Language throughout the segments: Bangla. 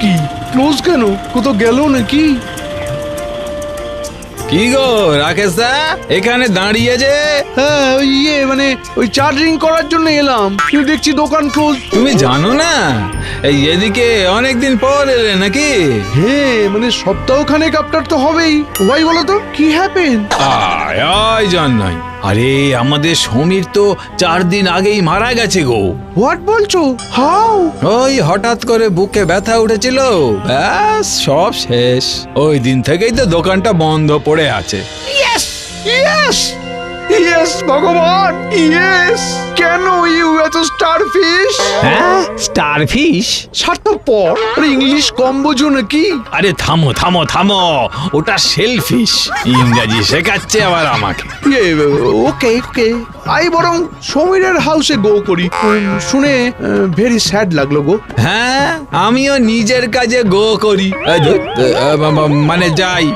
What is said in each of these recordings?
কি ক্লোজ কেন? কোথাও গেল নাকি? কি গো রাকেশ দা, এখানে দাঁড়িয়ে যে? হ্যাঁ ওই মানে ওই চার্জিং করার জন্য এলাম, কিন্তু দেখছি দোকান ক্লোজ। তুমি জানো না এই এদিকে অনেকদিন পর এলে নাকি? হ্যাঁ মানে সপ্তাহখানেক আপনার তো হবেই। ভাই বলো তো কি হ্যাপেন? আয় জান নাই, আরে আমাদের সমীর তো 4 দিন আগেই মারা গেছে গো। হোয়াট বলছো? হাউ? ওই হঠাৎ করে বুকে ব্যথা উঠেছিল, ব্যাস সব শেষ। ওই দিন থেকেই তো দোকানটা বন্ধ পড়ে আছে। ইয়েস ইয়েস ইয়েস ভগবান ইয়েস। কেন ইউ এত স্টারফিশ? হ্যাঁ স্টারফিশ? স্বার্থপর। আরে ইংলিশ কম বোঝো নাকি? আরে থামো থামো থামো, ওটা শেলফিশ। ইংরেজি শেখাচ্ছে আবার আমাকে। ওকে ওকে, আই বরং সমীরের হাউসে গো করি। শুনে ভেরি স্যাড লাগলো গো। হ্যাঁ আমিও নিজের কাজে গো করি, মানে যাই।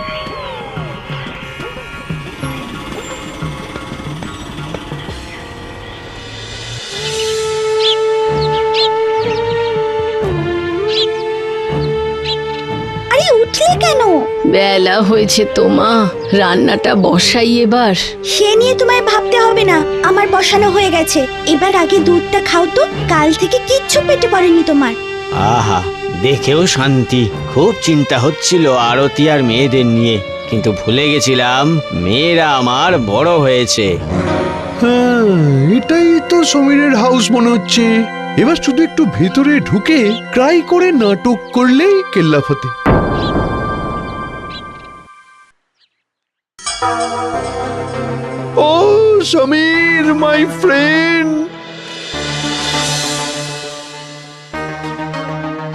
আরে উঠলে কেন? বেলা হয়েছে তো মা, রান্নাটা বসাই এবার। সে নিয়ে তোমায় ভাবতে হবে না, আমার বসানো হয়ে গেছে। এবার আগে দুধটা খাও তো, কাল থেকে কিচ্ছু পেটে পড়েনি তোমার। আহা, দেখেও শান্তি। খুব চিন্তা হচ্ছিল আরতি আর মেয়েদের নিয়ে, কিন্তু ভুলে গেছিলাম মেয়েরা আমার বড় হয়েছে। হ্যাঁ এটাই তো সমীরের হাউস মনে হচ্ছে। এবার শুধু একটু ভেতরে ঢুকে ক্রাই করে নাটক করলেই কেল্লা ফতে। ও সমীর মাই ফ্রেন্ড,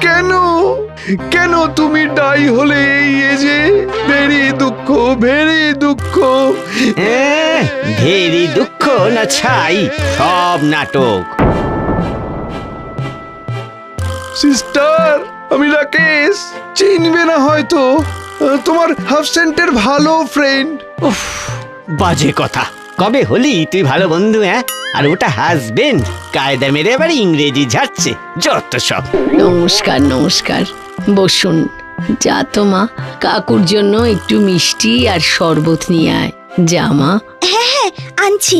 কেন কেন তুমি ডাই হলে এই এজে? ভেরি দুঃখ ভেরি দুঃখ। ভেরি দুঃখ না ছাই, সব নাটক। সিস্টার আমি রাকেশ, চিনবে না হয়তো, তোমার হাফসেন্টের ভালো ফ্রেন্ড। উফ, বাজে কথা। কবে হলি তুই ভালো বন্ধু? হ্যাঁ, আর ওটা হাজবেন্ড। কায়দা মেরে এবার ইংরেজি ঝাড়ছে, যত সব। নমস্কার নমস্কার, বসুন। যা তো মা, কাকুর জন্য একটু মিষ্টি আর শরবত নিয়ে আয়। যা মা। হ্যাঁ হ্যাঁ আনছি।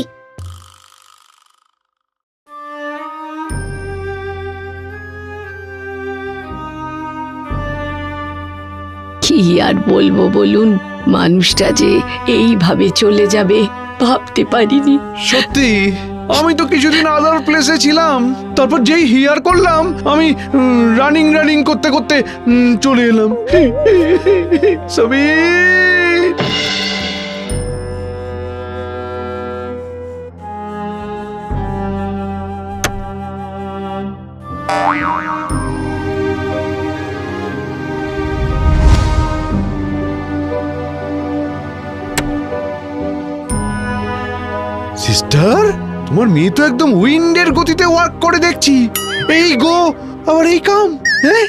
কি আর বলবো বলুন, মানুষটা যে এইভাবে চলে যাবে ভাবতে পারিনি। সত্যি আমি তো কিছুদিন আদার প্লেসে ছিলাম, তারপর যেই হিয়ার করলাম আমি রানিং রানিং করতে করতে চলে এলাম। সমীর, সিস্টার তোমার মেয়ে তো একদম উইন্ডের গতিতে ওয়ার্ক করে দেখছি। এই গো আবার এই কাম। হ্যাঁ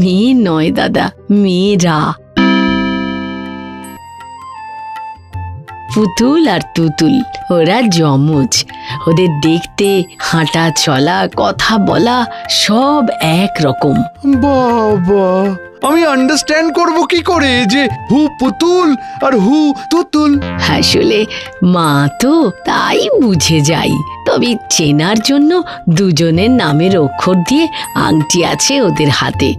মেয়ে নয় দাদা, মেয়েরা। পুতুল আর তুতুল, ওরা যমজ। ওদের দেখতে, হাঁটা চলা, কথা বলা সব এক রকম। বাবা, আমি আন্ডারস্ট্যান্ড করব কি করে যে হু পুতুল আর হু তুতুল? আসলে মা তো তাই বুঝে যাই, তবে চেনার জন্য দুজনের নামের অক্ষর দিয়ে আংটি আছে ওদের হাতে।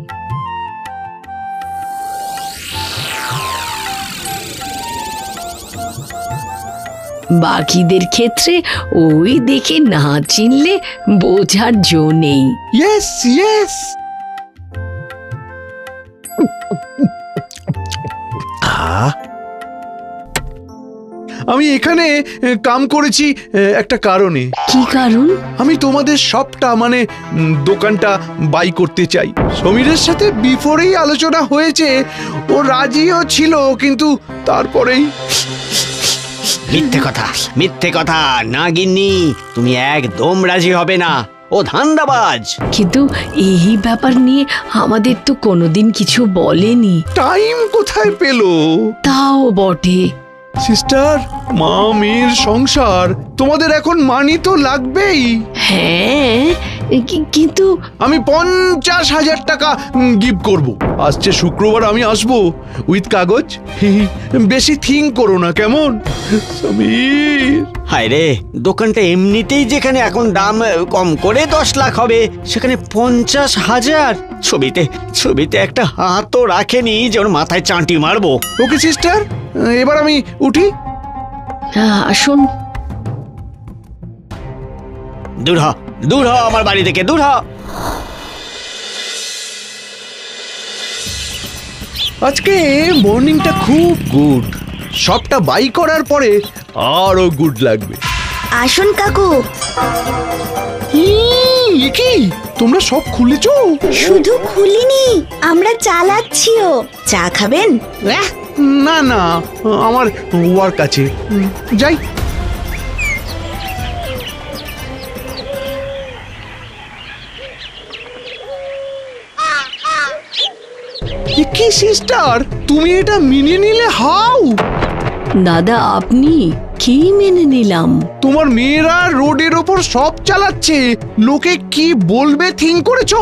বাকিদের ক্ষেত্রে ওই দেখে না চিনলে বোঝার জো নেই। Yes yes. আমি এখানে কাম করেছি একটা কারণে। কি কারণ? আমি তোমাদের সবটা মানে দোকানটা বাই করতে চাই। সমীরের সাথে বিফোরেই আলোচনা হয়েছে, ও রাজিও ছিল, কিন্তু তারপরেই। মিথ্যে কথা, মিথ্যে কথা। না গিন্নি, তুমি একদম রাজি হবে না। ও ধান্দাবাজ। কিন্তু এই ব্যাপার নিয়ে আমাদের তো কোনোদিন কিছু বলেনি। টাইম কোথায় পেলো? তাও বটে। সিস্টার, মা মেয়ের সংসার, তোমাদের এখন মানি তো লাগবেই। হ্যাঁ, কিন্তু আমি 50,000 টাকা গিফট করব। আসছে শুক্রবার আমি আসবো উইথ কাগজ। বেশি থিঙ্ক করো না, কেমন সমীর? হায় রে, দোকানটা এমনিতেই যেখানে এখন দাম কম করে 10 লাখ হবে, সেখানে 50,000। ছবিতে একটা হাতও রাখেনি যে ওর মাথায় চাঁটি মারবো। ওকে সিস্টার, এবার আমি উঠি। আসুন। দূর হ আমার বাড়ি থেকে, দূর হ। আজকে মর্নিংটা খুব গুড। সবটা বাই করার পরে আরো গুড লাগবে। আসুন কাকু। কি তোমরা সব খুলেছো? শুধু খুলিনি, আমরা চালাচ্ছিও। চা খাবেন? না না, আমার ওয়ার্ক আছে, যাই। কি সিস্টার, তুমি এটা মেনে নিলে? হাউ? দাদা আপনি কি মেনে নিলাম? তোমার মেয়েরা রোডের ওপর সব চালাচ্ছে, লোকে কি বলবে থিঙ্ক করেছো?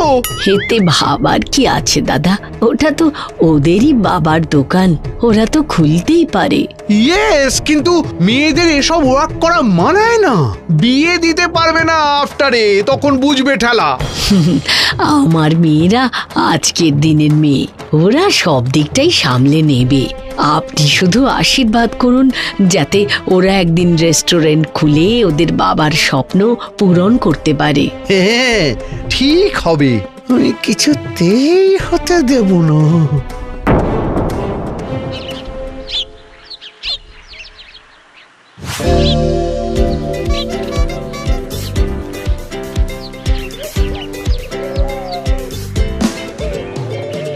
এতে ভাবার কি আছে দাদা? ওটা তো ওদেরই বাবার দোকান, ওরা তো খুলতেই পারে। ইয়েস, কিন্তু মেয়েদের এসব ওয়ার্ক করা মানায় না। বিয়ে দিতে পারবে না আফটারে, তখন বুঝবে ঠেলা। আমার মেয়েরা আজকের দিনের মেয়ে, ওরা সব দিকটাই সামলে নেবে। আপনি শুধু আশীর্বাদ করুন যাতে ওরা একদিন রেস্টুরেন্ট খুলে ওদের বাবার স্বপ্ন পূরণ করতে পারে। হ্যাঁ, ঠিক হবে। আমি কিছুতেই হতে দেব না।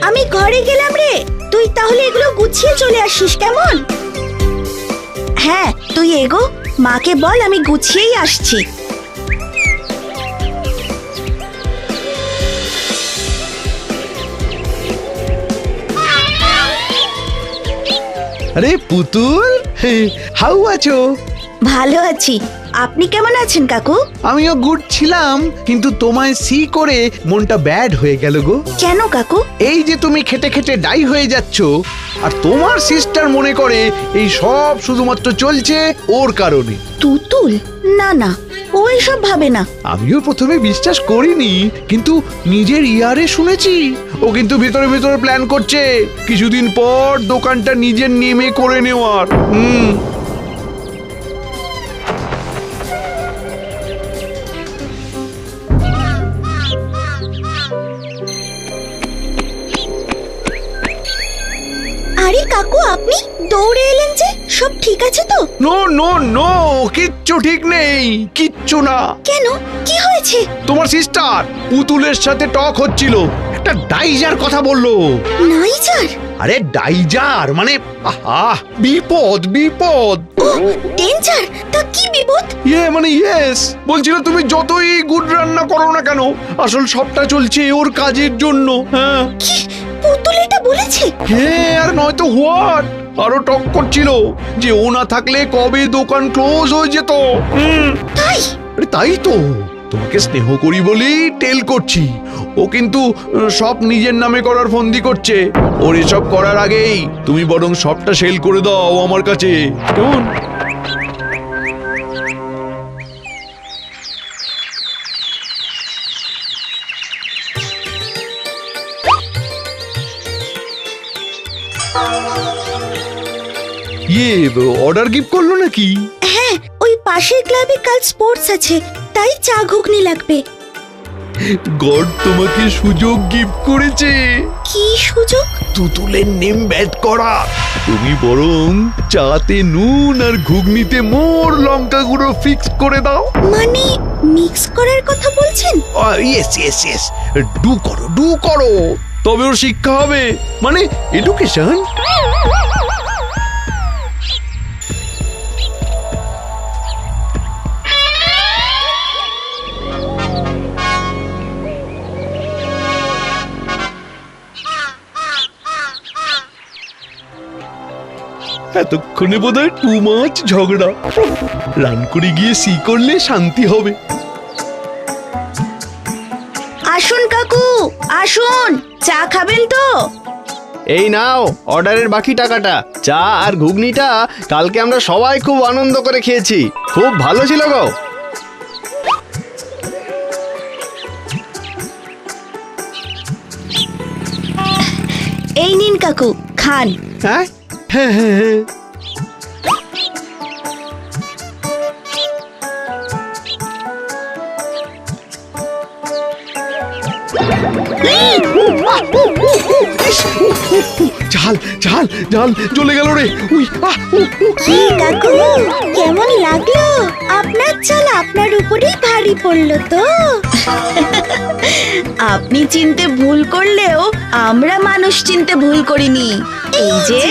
আমি ঘরে গেলাম রে, তুই তাহলে এগুলো গুছিয়ে চলে আসিস, কেমন? হ্যাঁ, তুই এগো, মাকে বল আমি গুছিয়েই আসছি। আরে পুতুল, হাউ আছো? ভালো আছি, আপনি কেমন আছেন কাকু? আমিও গুড ছিলাম, কিন্তু তোমায় সি করে মনটা ব্যাড হয়ে গেল গো। কেন কাকু? এই যে তুমি খেটে খেটে ডাই হয়ে যাচ্ছ, আর তোমার সিস্টার মনে করে এই সব শুধুমাত্র চলছে ওর কারণে। তুতুল? না না, ও এসব ভাবে না। আমিও প্রথমে বিশ্বাস করিনি, কিন্তু নিজের ইয়ারে শুনেছি ও কিন্তু ভিতরে ভিতরে প্ল্যান করছে কিছুদিন পর দোকানটা নিজের নেমে করে নেওয়ার। আরে কাকু, আপনি দৌড়ে এলেন যে, সব ঠিক আছে তো? নো নো নো, কিচ্ছু ঠিক নেই, কিচ্ছু না। কেন, কি হয়েছে? তোমার সিস্টার পুতুলের সাথে টক হচ্ছিল, একটা ডাইজার কথা বললো। নাইজার? আরে ডাইজার মানে আহা, বিপদ বিপদ। ও ডেঞ্জার, তা কি বিপদ? মানে ইয়েস, বলছিল তুমি যতই গুড রান্না করো না কেন, আসল সবটা চলছে ওর কাজের জন্য। হ্যাঁ কি, পুতুল এটা বলেছে? হ্যাঁ, আর নয়তো হোয়াট, আরো টক করছিল যে ও না থাকলে কবে দোকান ক্লোজ হয়ে যেত। তাই? আরে তাই তো, তোমাকে স্নেহ করি বলেই টেল করছি। ও কিন্তু সব নিজের নামে করার ফন্দি করছে। ওর এসব করার আগেই তুমি বরং সবটা সেল করে দাও আমার কাছে, কেমন? অর্ডার গিফট করলো নাকি? হ্যাঁ, ওই পাশের ক্লাবে কাল স্পোর্টস আছে, তাই চা ঘুগনি লাগবে। গড তোমাকে সুযোগ গিফট করেছে। কি সুযোগ? তুতুলের নেম ব্যাট করা। তুমি বরং চাতে নুন আর ঘুগনিতে মোর লঙ্কা গুঁড়ো ফিক্স করে দাও। মানে মিক্স করার কথা বলছেন? ইয়েস ইয়েস ইয়েস, ডু করো, তবে ওর শিক্ষা হবে, মানে এডুকেশন। এতক্ষণে বোধহয় টু মাচ ঝগড়া। রান করে গিয়ে সি করলে শান্তি হবে। আসুন, চা খাবেন তো? এই নাও অর্ডারের বাকি টাকাটা। চা আর ঘুগনিটা কালকে আমরা সবাই খুব আনন্দ করে খেয়েছি, খুব ভালো ছিল গো। এই নিন কাকু, খান। হ্যাঁ হ্যাঁ হ্যাঁ হ্যাঁ। ঝাল ঝাল ঝাল জ্বলে গেল রে। উই আহ কি কাকু, কেমন লাগলো? আপনার চাল আপনার উপরেই ভারী পড়লো তো? আপনি চিনতে ভুল করলেও আমরা মানুষ চিনতে ভুল করিনি। এই যে